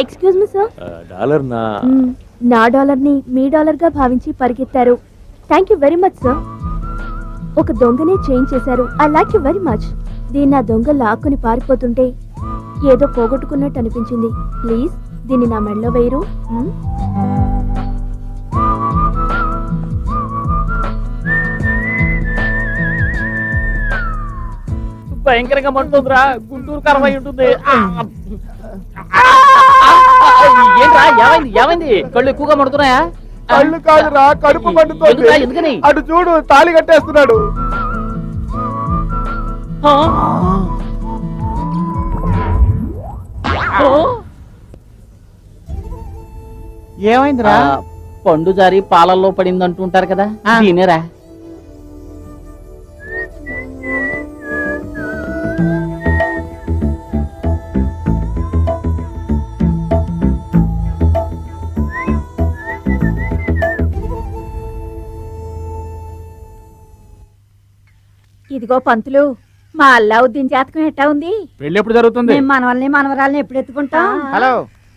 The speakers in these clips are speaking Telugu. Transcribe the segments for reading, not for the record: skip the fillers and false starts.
Excuse me sir. డాలర్ నా డాలర్ని మీ డాలర్గా భావించి పరిగెత్తారు. Thank you very much sir. ఒక దొంగనే చేంజ్ చేశారు. I like you very much. దీన్ని ఆ దొంగ లాక్కుని పారిపోతుంటే ఏదో పోగొట్టుకున్నట్టు అనిపించింది. ప్లీజ్ దీన్ని నా మెడలో వేయరు. భయంకరంగా మంటుందిరా, గుంటూరు కరవై ఉంటుంది. ఏంట్రా, ఏమైంది ఏమైంది? కళ్ళు ఎక్కువగా మండుతున్నాయా? కళ్ళు కాదురా, కడుపు మండుతోంది. ఎందుకని? అటు చూడు, తాళి కట్టేస్తున్నాడు. ఏమైందిరా? పండు జారి పాలల్లో పడింది అంటుంటారు కదా, తినేరా. ఇదిగో పంతులు, మా అల్లావుద్దీన్ జాతకం ఎట్టా ఉంది? పెళ్లి ఎప్పుడు జరుగుతుంది? మనవల్ని మనవరాల్ని ఎప్పుడు ఎత్తుకుంటాం? హలో,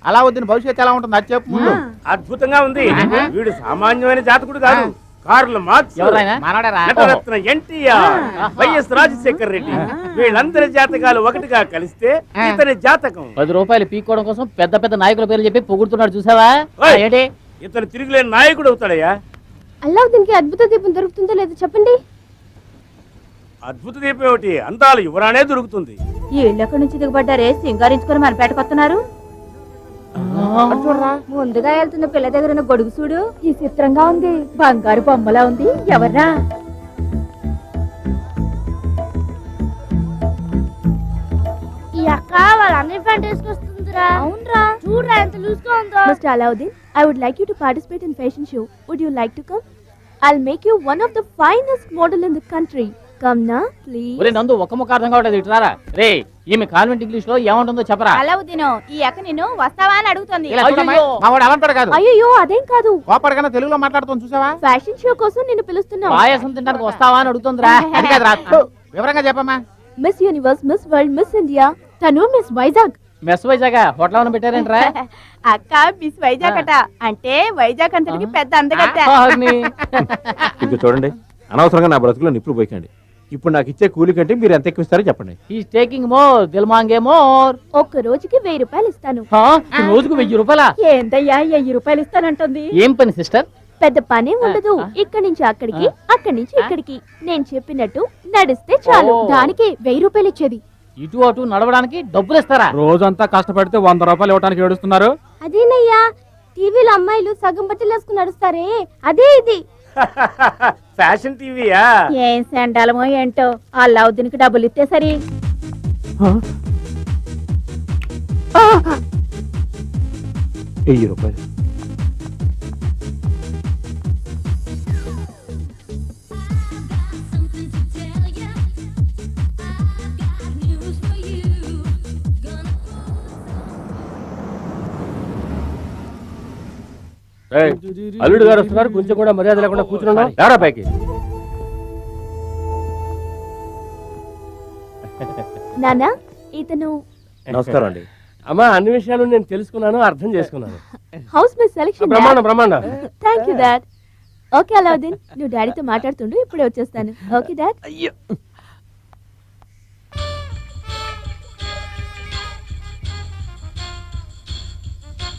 అలావుద్దీన్ భవిష్యత్తు ఎలా ఉంటుంది అది చెప్పు ముందు. అద్భుతంగా ఉంది. వీడు సామాన్యమైన జాతకుడు కాదు. కార్ల్ మార్క్స్, నటరత్న ఎన్టీఆర్, వైఎస్ రాజశేఖర్ రెడ్డి, వీళ్ళందరి జాతకాలు ఒకటిగా కలిస్తే ఇతని జాతకం. 10 రూపాయలు పీక్కోవడం కోసం పెద్ద పెద్ద నాయకుల పేరు చెప్పి పొగుడుతున్నాడు, చూసావా? ఏంటి ఇతను తిరుగులేని నాయకుడు అవుతాడయ్యా. అల్లావుద్దీన్కి అద్భుత దీపం దొరుకుతుందో లేదో చెప్పండి. అద్భుత దీపం ఏమిటి, అందాలు యువరానే దొరుకుతుంది. ఈ ఇళ్ళు ఎక్కడి నుంచి దిగబడ్డారే? సింగారించుకొని మన పేటకొస్తున్నారు. ముందుగా వెళ్తున్న పిల్ల దగ్గర ఉన్న గొడుగు చూడు, ఈ చిత్రంగా ఉంది. బంగారు బొమ్మలా ఉంది. ఎవర్రా? ఈ అక్క వాళ్ళందరి ఫ్రెండ్ వేసుకొస్తుందిరా. అవునరా, చూడరా ఎంత లూజ్గా ఉందో. Mr. Alauddin, I would like you to participate in fashion show. Would you like to come? I'll make you one of the finest model in the country. Come na, please. ఒరే నందు, ఒక్క ముక్క అర్థం కావట్లేదు, ఇటురారా. రే, ఈమె కాన్వెంట్ ఇంగ్లీష్ లో ఏమంటుందో చెప్పరా. అలౌద్దీన్, ఈ అక్క నిన్ను వస్తావా అని అడుగుతుంది. అయ్యో, అదేం కాదు, కోపడగానే తెలుగులో మాట్లాడుతాను చూసావా? ఫ్యాషన్ షో కోసం నిన్ను పిలుస్తున్నాం. పాయసం తినడానికి వస్తావా అని అడుగుతుందిరా. అది కాదురా, వివరంగా చెప్పమ్మా. Miss universe, miss world, miss India. తను miss Vizag. Mess Vizag hotel ఏమైనా పెట్టారేంట్రా? అక్క మిస్ వైజాగ్ అట. అంటే వైజాగ్ అంతటికి పెద్ద అందగత్త. ఇక చూడండి, అనవసరంగా నా బ్రతుకులో నిప్పులు పోయికండి. ఇప్పుడు నాకు ఇచ్చే కూలి కంటే మీరు ఎంత ఎక్కువ ఇస్తారో చెప్పండి. ఈస్ టేకింగ్ మోర్, దిల్ మాంగే మోర్. ఒక్క రోజుకి 1000 రూపాయలు ఇస్తాను. రోజుకు 1000 రూపాయలా? ఏందయ్యా 1000 రూపాయలు ఇస్తానంటుంది? ఏం పని సిస్టర్? పెద్ద పనే ఉండదు. ఇక్కడి నుంచి అక్కడికి, అక్కడి నుంచి ఇక్కడికి నేను చెప్పినట్టు నడిస్తే చాలు. దానికి 1000 రూపాయలు ఇచ్చేది. ఇటు అటు నడవడానికి డబ్బులు ఇస్తారా? రోజంతా కష్టపడితే 100 రూపాయలు ఇవ్వడానికి ఏడుస్తున్నారు. అదేనయ్యా, టీవీలో అమ్మాయిలు సగం బట్టలు వేసుకుని నడుస్తారే, అదే ఇది. ఫ్యాషన్ టీవీయా? ఏం సెండాలమో ఏంటో. అల్లావుద్దీన్కి డబ్బులు ఇస్తే సరి. 1000 రూపాయలు. అల్లుడు గారు వస్తున్నారు, కొంచెం కూడా మర్యాద లేకుండా కూర్చున్నాడు. ఎవరా పైకి? నానా, ఇతను నమస్కారం అండి. అమ్మా, అన్ని విషయాలు నేను తెలుసుకున్నాను, అర్థం చేసుకున్నాను. House mate selection. బ్రహ్మాండం. Thank you dad. Okay Alauddin, నువ్వు డాడీతో మాట్లాడుతుండు, ఇప్పుడే వచ్చేస్తాను. Okay dad.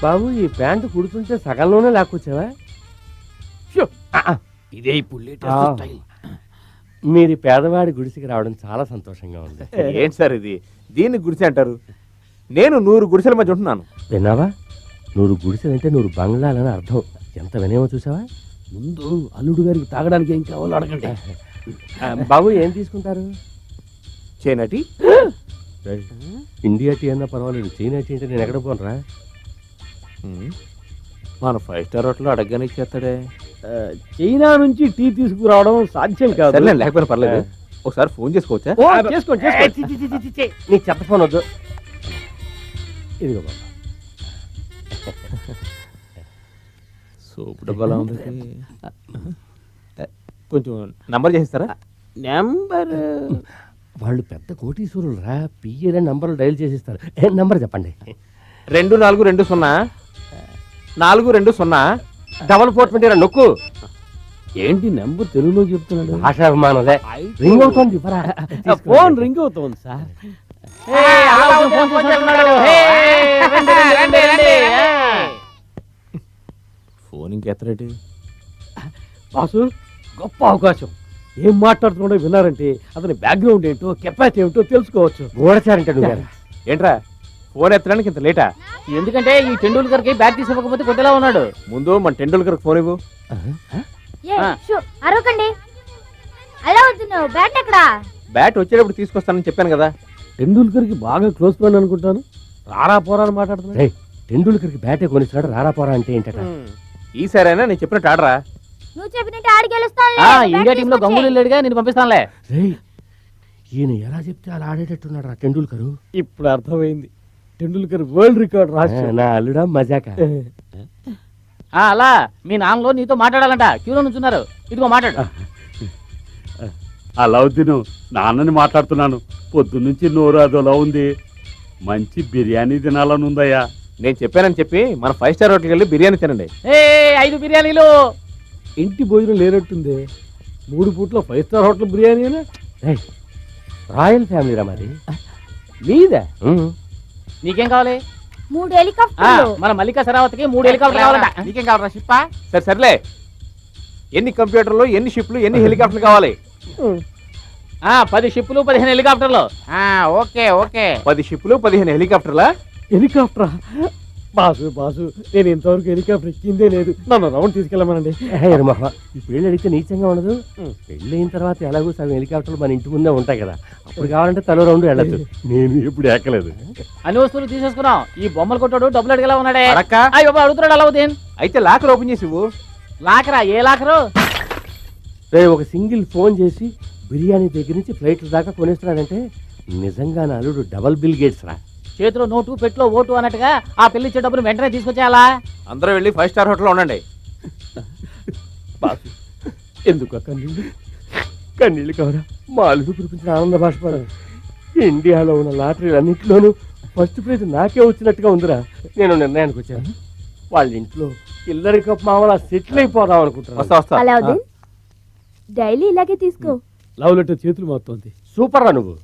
బాబు, ఈ ప్యాంటు కుడుతుంటే సగంలోనే లాక్కొచ్చావా? ఇదే మీరు పేదవాడి గుడిసికి రావడం చాలా సంతోషంగా ఉంది. ఏంటి సార్ ఇది? దీన్ని గుడిసె అంటారు? నేను 100 గుడిసెల మధ్య ఉంటున్నాను. విన్నావా? 100 గుడిసెలంటే 100 బంగ్లాలని అర్థం. ఎంత వినేమో చూసావా? ముందు అల్లుడు గారికి తాగడానికి ఏం కావాలో అడగండి. బాబు, ఏం తీసుకుంటారు? China tea? ఇండియా టీ అన్నా పర్వాలేదు, చైనా టీ అంటే నేను ఎక్కడ పోనరా? మన 5 స్టార్ హోటల్లో అడగగానే ఇచ్చేస్తాడే. చైనా నుంచి టీ తీసుకురావడం సాధ్యం కాదు. లేకపోయినా పర్లేదు, ఒకసారి ఫోన్ చేసుకోవచ్చా? చేసుకోండి. నీకు చెత్త ఫోన్ వద్దు. ఇదిగో బాబా. సోపు డబ్బాలా ఉంది. కొంచెం నంబర్ చేసిస్తారా? నెంబర్ వాళ్ళు పెద్ద కోటీశ్వరులు రా, పియ్యలే నంబర్లు డైల్ చేసిస్తారు. నంబర్ చెప్పండి. 2420 420. డబల్ పోర్ట్మెంట్ నొక్కు. ఏంటి నెంబర్ తెలుగులో చెప్తున్నాడు? ఆశాభిమానులే రింగ్ అవుతోంది ఇవ్వరా. ఫోన్ రింగ్ అవుతోంది సార్. ఫోన్ ఇంకెత్తరేటి? బాసు గొప్ప అవకాశం. ఏం మాట్లాడుతున్నాడో విన్నారంటే అతని బ్యాక్గ్రౌండ్ ఏంటో కెపాసిటీ ఏమిటో తెలుసుకోవచ్చు. గోడచారంట నువ్వు. ఏంట్రా ఫోన్ ఎత్తడానికి ఇంత లేటా? ఎందుకంటే ఈ టెండూల్కర్ కి బ్యాట్ తీసుకోకపోతే కొట్టేలా ఉన్నాడు. ముందు మన టెండూల్కర్ ఫోన్ ఇవ్వు. అరవకండి. అలా వద్దు, బ్యాట్ ఎక్కడా? బ్యాట్ వచ్చేటప్పుడు తీసుకొస్తానని చెప్పాను కదా. టెండూల్కర్ కి బాగా క్లోజ్ ఫ్రెండ్ అనుకుంటాను. రారా పోరా అని మాట్లాడుతున్నాడు. టెండూల్కర్కి బ్యాటే కొనిస్తున్నాడు. రారాపోరా అంటే ఏంటట? ఈసారైనా నేను చెప్పినట్టు ఆడరా. నువ్వు చెప్పినట్టు ఆడి గెలుస్తాను. ఇండియా టీమ్ లో గంగూలీ లేడుగా, నేను పంపిస్తానులే. ఈయన ఎలా చెప్తే అలా ఆడేటట్టున్నాడు రా టెండూల్కరు. ఇప్పుడు అర్థమైంది. టెండూల్కర్ వరల్డ్ రికార్డ్ రాసి నా అల్లుడా మజాక. అలా మీ నాన్నలో నీతో మాట్లాడాలంట. క్యూలో నుంచున్నారు. ఇదిగో మాట్లాడు. అలావుద్దీను, నాన్నని మాట్లాడుతున్నాను. పొద్దున్నుంచి నోరు అదోలా ఉంది. మంచి బిర్యానీ తినాలని ఉందయ్యా. నేను చెప్పానని చెప్పి మన 5 స్టార్ హోటల్కి వెళ్ళి బిర్యానీ తినండి. 5 బిర్యానీలు. ఇంటి భోజనం లేనట్టుంది. 3 పూట్ల 5 star hotel biryani royal family రా మాది. మీదే? నీకేం కావాలి? 3 హెలికాప్టర్లు. మన మల్లికా సరావతికి 3 హెలికాప్టర్ కావాలంట. నీకేం కావాలా? షిప్పా? సర్లే, ఎన్ని కంప్యూటర్లు, ఎన్ని షిప్లు, ఎన్ని హెలికాప్టర్లు కావాలి? 10 షిప్పులు 15 హెలికాప్టర్లు. Okay okay. 10 షిప్లు 15 హెలికాప్టర్లా? హెలికాప్టరా? బాసు నేను ఇంతవరకు హెలికాప్టర్ ఎక్కిందే లేదు. నన్ను రౌండ్ తీసుకెళ్ళమనండి. ఈ పెళ్ళి అడిగితే నీచంగా ఉండదు. పెళ్ళి అయిన తర్వాత ఎలాగో సగం హెలికాప్టర్లు మన ఇంటి ముందే ఉంటాయి కదా. అప్పుడు కావాలంటే తలో రౌండ్ వెళ్ళచ్చు. నేను ఇప్పుడు ఎక్కలేదు. అన్ని వస్తువులు తీసేసుకున్నాం. ఈ బొమ్మలు కొట్టాడు డబ్బులు అడిగేలా ఉన్నాడే. అడక్క? అడుగుతున్నాడు అలావుద్దీన్. అయితే లాకర్ ఓపెన్ చేసి ఇవ్వు. లాకరా? ఏ లాకరు? ఒక సింగిల్ ఫోన్ చేసి బిర్యానీ దగ్గర నుంచి ఫ్లైట్ల దాకా కొనేస్తున్నాడంటే నిజంగా నా అల్లుడు డబల్ బిల్ గేట్స్ రా. చేతిలో నోటు పెట్లో ఓటు అన్నట్టుగా ఆ పెళ్లి ఇచ్చే డబ్బులు వెంటనే తీసుకొచ్చేయాలా? అందరూ వెళ్ళి 5 స్టార్ హోటల్లో ఉండండి. బాసు ఎందుకు కన్నీళ్ళు? కన్నీళ్ళు కవరా. మా అల్లుడు కురిపించిన ఆనంద బాష్పాడు. ఇండియాలో ఉన్న లాటరీలన్నింటిలోనూ ఫస్ట్ ప్రైజ్ నాకే వచ్చినట్టుగా ఉందిరా. నేను నిర్ణయానికి వచ్చాను. వాళ్ళ ఇంట్లో ఇల్లరిక మామూలు సెటిల్ అయిపోదాం అనుకుంటున్నాను. వస్తా. అలావుద్దీన్, డైలీ ఇలాగే తీసుకో. లవ్ లెటర్ చేతులు మారుతోంది. సూపర్ రా నువ్వు.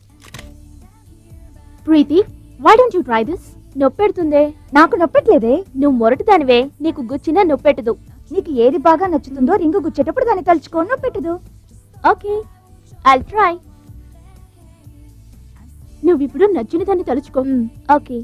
Preethi, why don't you try this? నొప్పెడుతుందే. నాకు నొప్పెట్లేదే. నువ్వు మొరటిదానివే, నీకు గుచ్చినా నొప్పెట్టదు. నీకు ఏది బాగా నచ్చుతుందో రింగు గుచ్చేటప్పుడు దాన్ని తలుచుకో, నొప్పెట్టదు. Okay, I'll try. నువ్విప్పుడు నచ్చిన దాన్ని తలుచుకో. ఓకే.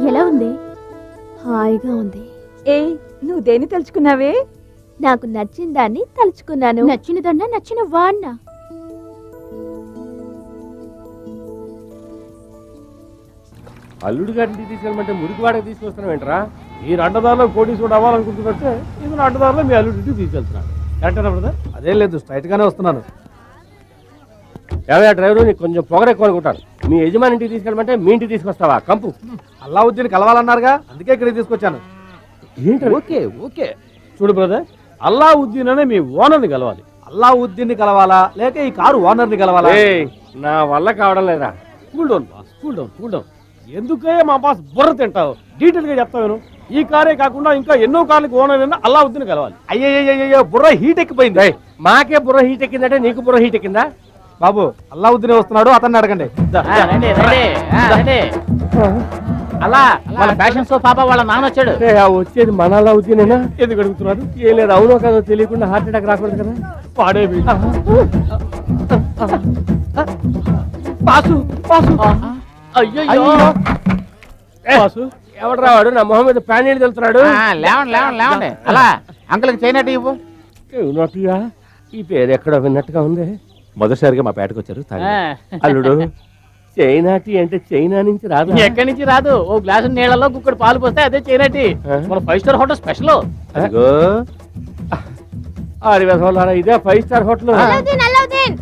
ఎలా ఉంది? హాయిగా ఉంది. నువ్వు దేని తలుచుకున్నావే? నాకు నచ్చిన దాన్ని తలుచుకున్నాను. నచ్చిన దన్నా నచ్చిన వాడినా? అల్లుడు గారిని తీసుకెళ్ళమంటే మురికి వాడకి తీసుకొస్తున్నావు ఏంట్రా? మీరు అడ్డదారిలో కోటీశ్వరుడు అవ్వాలనుకుంటున్నట్టే ఇది అడ్డదారిలో మీ అల్లుడింటికి తీసుకెళ్తున్నాను. కరెక్టేనా బ్రదర్? అదేం లేదు, స్ట్రైట్ గానే వస్తున్నాను. ఏమయ్యా డ్రైవరు, నీకు కొంచెం పొగరెక్కువ అనుకుంటాను. మీ యజమాని ఇంటికి తీసుకెళ్ళమంటే మీ ఇంటికి తీసుకొస్తావా? కంపు. అల్లావుద్దీన్ కలవాలన్నారుగా, అందుకే ఇక్కడికి తీసుకొచ్చాను. ఏంటి? ఓకే చూడు బ్రదర్, అల్లావుద్దీన్ అనే మీ ఓనర్ని కలవాలి. అల్లావుద్దీన్ ని కలవాలా లేక ఈ కారు ఓనర్ని కలవాలా? నా వల్ల కావడం లేదా. Cool down boss, cool down. ఎందుకే మా బాస్ బుర్ర తింటావు? డీటెయిల్ గా చెప్తాను. ఈ కారే కాకుండా ఇంకా ఎన్నో కార్లకు ఓనర్ అయినా అల్లావుద్దీన్ కలవాలి. అయ్యో బుర్ర హీట్ ఎక్కిపోయింది. మాకే బుర్ర హీట్ ఎక్కిందంటే నీకు బుర్ర హీట్ ఎక్కిందా? బాబు, అల్లావుద్దీన్ వస్తున్నాడు, అతన్ని అడగండి. రండి. అలా వాళ్ళ ఫ్యాషన్ షో పాప వాళ్ళ నాన్న వచ్చాడు. వచ్చేది మన అలా అవుతేనేనా? ఎందుకు అడుగుతున్నారు? ఏం లేదు, అవునో కాదో తెలియకుండా హార్ట్ అటాక్ రాకూడదు కదా. వాడే వీడు. పాసు పాసు అయ్యో బాసు ఎవడు రావాడు నా మొహం మీద ప్యాన్ నీళ్ళు తెలుతున్నాడు. లేవండి అలా అంకుల్కి చేయనట్టు ఇవ్వు. ఏమిటయ్యా, ఈ పేరు ఎక్కడో విన్నట్టుగా ఉంది. మొదటిసారిగా మా పేటకు వచ్చారు తాగండి. అల్లుడు, చైనాటి అంటే చైనా నుంచి రాదు. ఎక్కడి నుంచి రాదు. ఓ గ్లాసు నీళ్ళలో కుక్కడు పాలు పోస్తే అదే చేయనట్టు. మన 5 స్టార్ హోటల్ స్పెషల్. అదిగో ఆరి విధంగా ఇదే 5 స్టార్ హోటల్. అల్లావుద్దీన్,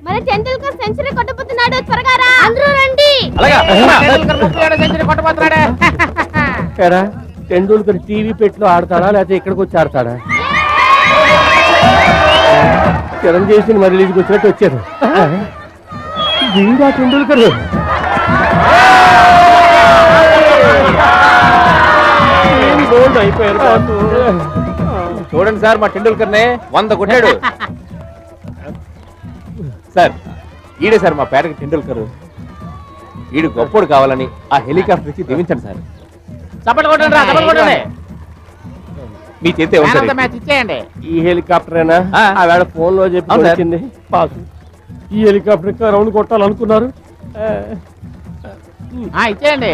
మన టెండూల్కర్ సెంచరీ కొట్టబోతున్నాడు, త్వరగా రా. అందరూ రండి. సెంచరీ కొట్టబోతున్నాడే. ఎరా, టెండూల్కర్ టీవీ పెట్లో ఆడతాడా లేకపోతే ఇక్కడికి వచ్చి ఆడతాడా? చిరంజీవి మరి రిలీజ్కి వచ్చినట్టు వచ్చారు. వీడా టెండూల్కర్? అయిపోయారు బాసు. చూడండి సార్, మా టెండూల్కర్ నే 100 కొట్టాడు. సార్ ఈడే సార్ మా పేటకి టెండూల్కర్. ఈడు గొప్పోడు కావాలని ఆ హెలికాప్టర్ ఇచ్చి దివించండి సార్. చప్పట్లు కొట్టండి రా, చప్పట్లు కొట్టండి. మీ చేతే Man of the match ఇచ్చేయండి. ఈ హెలికాప్టరేనా? ఆ. ఆ వేళ ఫోన్ లో చెప్పి అవును సార్. వచ్చింది. బాసు ఈ హెలికాప్టర్ ఇంకా రౌండ్ కొట్టాలనుకున్నారు. ఇచ్చేయండి.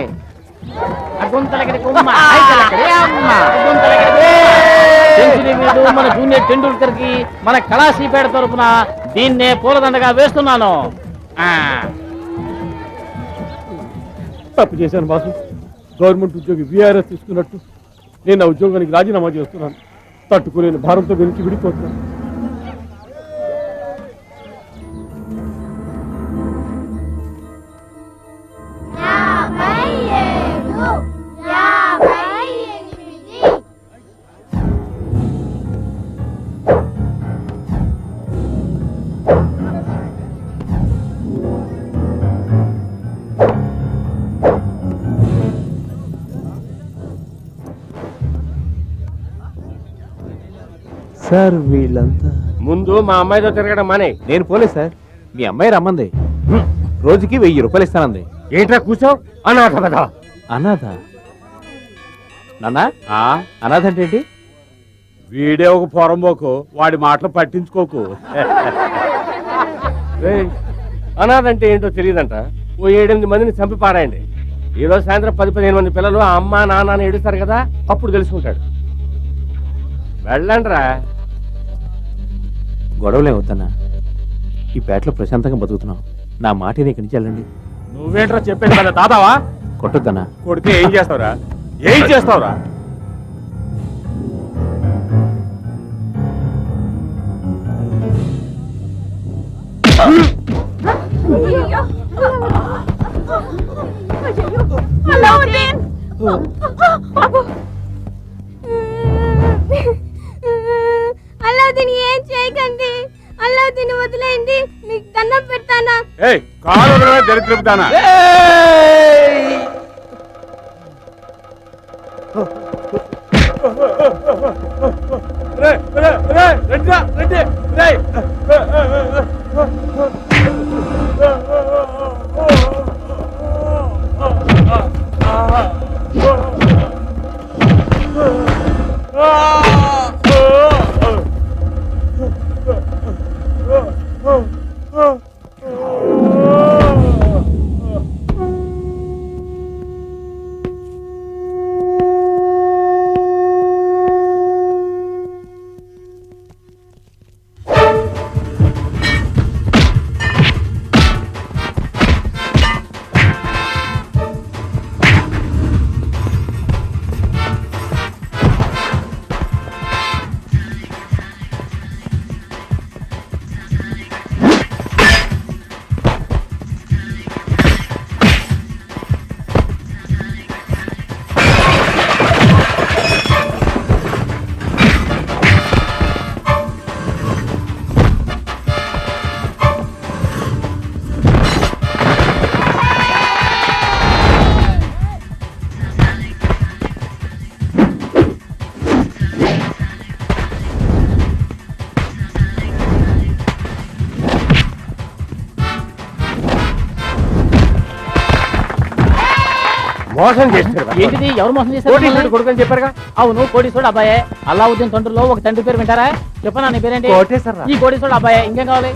గుంతలకి గుమ్మ, ఐతలకి అమ్మ, గుంతలకి సెంచరీ వీడు మన జూనియర్ టెండూల్కర్ కి మన కళాశ్రీపేట తరపున దీన్నే పూలదండగా వేస్తున్నాను. తప్పు చేశాను బాసు. గవర్నమెంట్ ఉద్యోగి విఆర్ఎస్ తీసుకున్నట్టు నేను ఆ ఉద్యోగానికి రాజీనామా చేస్తున్నాను. తట్టుకోలేని భారంతో వెలికి విడిపోతున్నాను. సార్ వీళ్ళంతా ముందు మా అమ్మాయితో తిరగడం మానే. నేను పోలే సార్, మీ అమ్మాయి రమ్మంది. రోజుకి 1000 రూపాయలు ఇస్తానంది. ఏంట్రా కూర్చోవు అనాథ కదా. అనాథ? నాన్న, అనాథ అంటే ఏంటి? వీడే ఒక పొరంబోకు, వాడి మాటలు పట్టించుకోకు. అనాథ అంటే ఏంటో తెలియదంట. ఓ 7-8 మందిని చంపి పారాయండి. ఈరోజు సాయంత్రం 10-15 మంది పిల్లలు ఆ అమ్మ నాన్న అని ఏడుస్తారు కదా, అప్పుడు తెలుసుకుంటాడు. వెళ్ళండి రా. గొడవలే వద్దన్నా, ఈ పేటలో ప్రశాంతంగా బతుకుతున్నాం. నా మాటని ఇక్కడి నుంచి వెళ్ళండి. నువ్వేంట్రా చెప్పేది కదా దాదావా? కొట్టొద్దన్నా. కొడితే ఏం చేస్తావురా? ఏం చేస్తావురా? అల్లావుద్దీన్, ఏం చేయకండి. అల్లావుద్దీన్ వదిలేయండి, మీకు దండం పెడతానా. ఏయ్, కాలు దరిద్రపుతానా? మోసం చేస్తాడు ఏంటిది ఎవరు మోసం చేశారు కోటీశ్వరుడు మిమ్మల్ని? కొడుకు అని చెప్పారుగా అవును కోటీశ్వరుడు అబ్బాయే. అల్లావుద్దీన్ తండ్రిలో ఒక తండ్రి పేరు వింటారా? చెప్పనా నీ పేరేంటి? కోటేశ్వరరావు. ఈ కోటీశ్వరుడు అబ్బాయే. ఇంకేం కావాలి?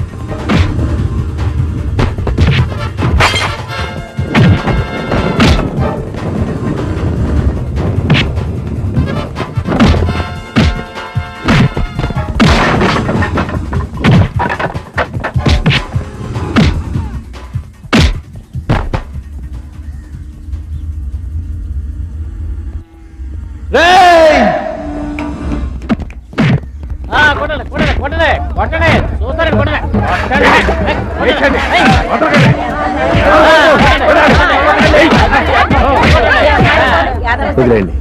కొట్టండి కొట్టండి కొట్టండి కొట్టండి చూస్తారండి కొట్టండి కొట్టండి. వదిలేయండి.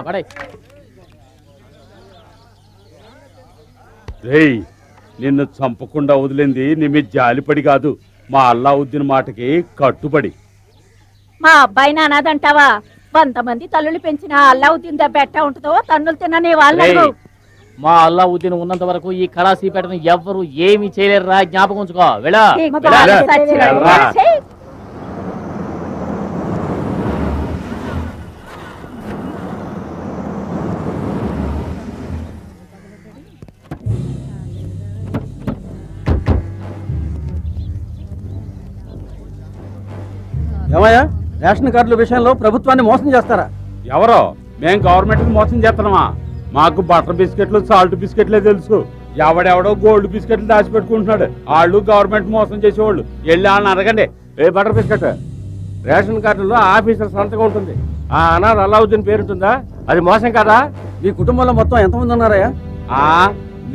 పడాయి. రేయ్ నిన్ను చంపకుండా వదిలింది నీ మీద జాలిపడి కాదు, మా అల్లావుద్దీన్ మాటకి కట్టుబడి. మా అబ్బాయిని అనాదంటావా? 100 మంది తల్లులు పెంచిన అల్లావుద్దీన్ దెబ్బ ఎట్టా ఉంటుందో తన్నులు తినని వాళ్ళు. రేయ్, మా అల్లావుద్దీన్ ఉన్నంత వరకు ఈ కళాసీపేటను ఎవ్వరు ఏమీ చేయలేరురా, జ్ఞాపకం ఉంచుకో. వెళ్ళా ఏమయ్యా, రేషన్ కార్డుల విషయంలో ప్రభుత్వాన్ని మోసం చేస్తారా? ఎవరో మేం గవర్నమెంట్ మోసం చేస్తున్నామా? మాకు బటర్ బిస్కెట్లు సాల్ట్ బిస్కెట్లే తెలుసు. ఎవడెవడో గోల్డ్ బిస్కెట్లు దాచిపెట్టుకుంటున్నాడు. వాళ్ళు గవర్నమెంట్ మోసం చేసేవాళ్ళు. వెళ్ళి వాళ్ళని అడగండి. ఏ బటర్ బిస్కెట్ రేషన్ కార్డులో ఆఫీసర్ సంతకం ఉంటుంది. ఆ అనాథ అల్లావుద్దీన్ పేరుంటుందా? అది మోసం కదా? మీ కుటుంబంలో మొత్తం ఎంతమంది ఉన్నారయ్యా?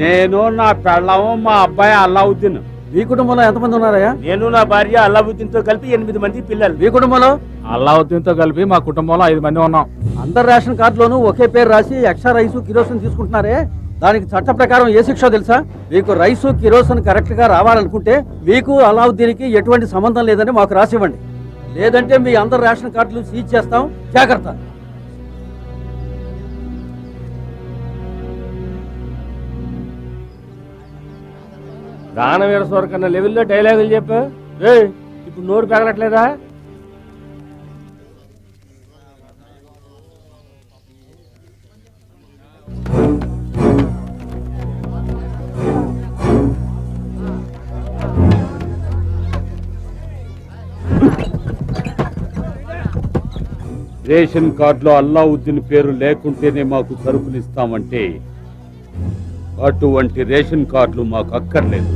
నేను, నా పెళ్ళాము, మా అబ్బాయి అల్లావుద్దీన్. మీ కుటుంబంలో ఎంతమంది ఉన్నారయ్యా? నేను నా భార్య అల్లావుద్దీన్ తో కలిపి 8 మంది పిల్లలు. మీ కుటుంబంలో? అల్లావుద్దీన్ తో కలిపి మా కుటుంబంలో 5 మంది ఉన్నాం. అందరు రేషన్ కార్డులోనూ ఒకే పేరు రాసి ఎక్స్ట్రా రైసు కిరోసిన్ తీసుకుంటున్నారే, దానికి చట్ట ప్రకారం ఏ శిక్ష తెలుసా? మీకు రైసు కిరోసిన్ కరెక్ట్ గా రావాలనుకుంటే మీకు అల్లావుద్దీన్కి ఎటువంటి సంబంధం లేదని మాకు రాసివ్వండి. లేదంటే మీ అందరు రేషన్ కార్డులు సీజ్ చేస్తాం. జాగ్రత్త. దానవీర సోర కన్నా లెవెల్లో డైలాగులు చెప్పు. ఇప్పుడు నోరు పెగలట్లేదా? రేషన్ కార్డులో అల్లావుద్దీన్ పేరు లేకుంటేనే మాకు సరుకులు ఇస్తామంటే అటువంటి రేషన్ కార్డులు మాకు అక్కర్లేదు.